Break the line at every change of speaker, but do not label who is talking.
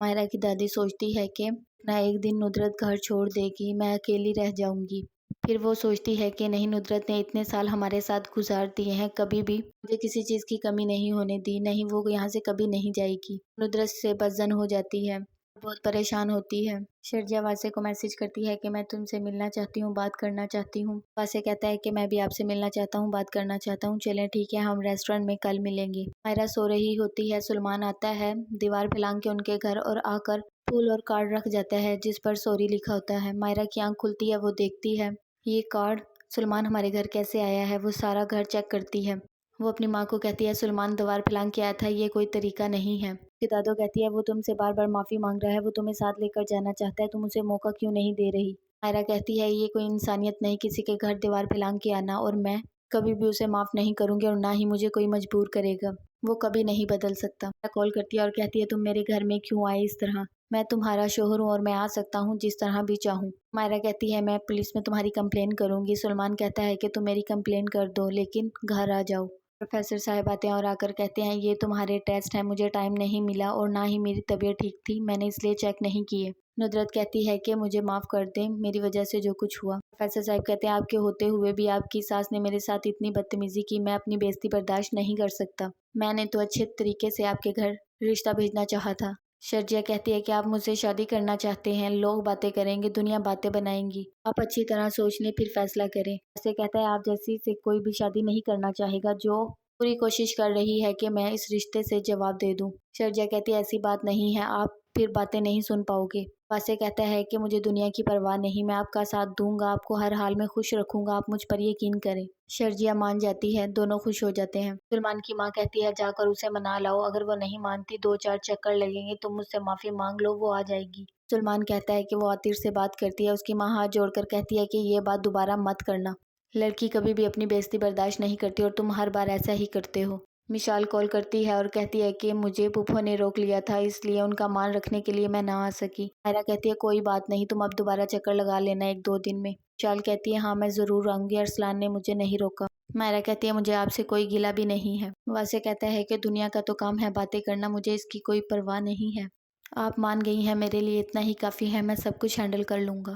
ماہرہ کی دادی سوچتی ہے کہ نہ ایک دن ندرت گھر چھوڑ دے گی، میں اکیلی رہ جاؤں گی۔ پھر وہ سوچتی ہے کہ نہیں، ندرت نے اتنے سال ہمارے ساتھ گزار دیے ہیں، کبھی بھی مجھے کسی چیز کی کمی نہیں ہونے دی، نہیں وہ یہاں سے کبھی نہیں جائے گی۔ ندرت سے بدظن ہو جاتی ہے، بہت پریشان ہوتی ہے۔ شرجیا واسے کو میسج کرتی ہے کہ میں تم سے ملنا چاہتی ہوں، بات کرنا چاہتی ہوں۔ واسے کہتا ہے کہ میں بھی آپ سے ملنا چاہتا ہوں، بات کرنا چاہتا ہوں، چلیں ٹھیک ہے، ہم ریسٹورینٹ میں کل ملیں گے۔ ماہرہ سو رہی ہوتی ہے، سلمان آتا ہے دیوار پھلانگ کے ان کے گھر اور آ کر پھول اور کارڈ رکھ جاتا ہے جس پر سوری لکھا ہوتا ہے۔ ماہرہ کی آنکھ کھلتی ہے، وہ دیکھتی ہے یہ کارڈ، سلمان ہمارے گھر کیسے آیا ہے؟ وہ سارا گھر چیک کرتی ہے۔ وہ اپنی ماں کو کہتی ہے سلمان دیوار پھلانگ کے آیا تھا، یہ کوئی طریقہ نہیں ہے۔ اس کی دادو کہتی ہے وہ تم سے بار بار معافی مانگ رہا ہے، وہ تمہیں ساتھ لے کر جانا چاہتا ہے، تم اسے موقع کیوں نہیں دے رہی؟ ماہرہ کہتی ہے یہ کوئی انسانیت نہیں کسی کے گھر دیوار پھلانگ کے آنا، اور میں کبھی بھی اسے معاف نہیں کروں گی اور نہ ہی مجھے کوئی مجبور کرے گا، وہ کبھی نہیں بدل سکتا۔ ماہرہ کال کرتی ہے اور کہتی ہے تم میرے گھر میں کیوں آئے اس طرح؟ میں تمہارا شوہر ہوں اور میں آ سکتا ہوں جس طرح بھی چاہوں۔ ماہرہ کہتی ہے میں پولیس میں تمہاری کمپلین کروں گی۔ سلمان کہتا ہے کہ تم میری کمپلین کر دو لیکن گھر آ جاؤ۔ پروفیسر صاحب آتے ہیں اور آ کر کہتے ہیں یہ تمہارے ٹیسٹ ہیں، مجھے ٹائم نہیں ملا اور نہ ہی میری طبیعت ٹھیک تھی، میں نے اس لیے چیک نہیں کیے۔ ندرت کہتی ہے کہ مجھے معاف کر دیں، میری وجہ سے جو کچھ ہوا۔ پروفیسر صاحب کہتے ہیں آپ کے ہوتے ہوئے بھی آپ کی ساس نے میرے ساتھ اتنی بدتمیزی کی، میں اپنی بے عزتی برداشت نہیں کر سکتا۔ میں نے تو اچھے طریقے سے آپ کے گھر رشتہ بھیجنا چاہا تھا۔ شرجیا کہتی ہے کہ آپ مجھ سے شادی کرنا چاہتے ہیں، لوگ باتیں کریں گے، دنیا باتیں بنائیں گی، آپ اچھی طرح سوچ لیں پھر فیصلہ کریں۔ ایسے کہتا ہے آپ جیسی سے کوئی بھی شادی نہیں کرنا چاہے گا جو پوری کوشش کر رہی ہے کہ میں اس رشتے سے جواب دے دوں۔ شرجیا کہتی ہے ایسی بات نہیں ہے، آپ پھر باتیں نہیں سن پاؤ گے۔ واسے کہتا ہے کہ مجھے دنیا کی پرواہ نہیں، میں آپ کا ساتھ دوں گا، آپ کو ہر حال میں خوش رکھوں گا، آپ مجھ پر یقین کریں۔ شرجیا مان جاتی ہے، دونوں خوش ہو جاتے ہیں۔ سلمان کی ماں کہتی ہے جا کر اسے منا لاؤ، اگر وہ نہیں مانتی 2-4 چکر لگیں گے، تم مجھ سے معافی مانگ لو، وہ آ جائے گی۔ سلمان کہتا ہے کہ وہ عاطر سے بات کرتی ہے، اس کی ماں ہاتھ جوڑ کر کہتی ہے کہ یہ بات دوبارہ مت کرنا، لڑکی کبھی بھی اپنی بے عزتی برداشت نہیں کرتی اور تم ہر بار ایسا ہی کرتے ہو۔ مشال کال کرتی ہے اور کہتی ہے کہ مجھے پھپھو نے روک لیا تھا، اس لیے ان کا مان رکھنے کے لیے میں نہ آ سکی۔ ماہرہ کہتی ہے کوئی بات نہیں، تم اب دوبارہ چکر لگا لینا 1-2 دن میں۔ مشال کہتی ہے ہاں میں ضرور آؤں گی، ارسلان نے مجھے نہیں روکا۔ ماہرہ کہتی ہے مجھے آپ سے کوئی گلہ بھی نہیں ہے۔ واسے کہتا ہے کہ دنیا کا تو کام ہے باتیں کرنا، مجھے اس کی کوئی پرواہ نہیں ہے، آپ مان گئی ہیں، میرے لیے اتنا ہی کافی ہے، میں سب کچھ ہینڈل کر لوں گا۔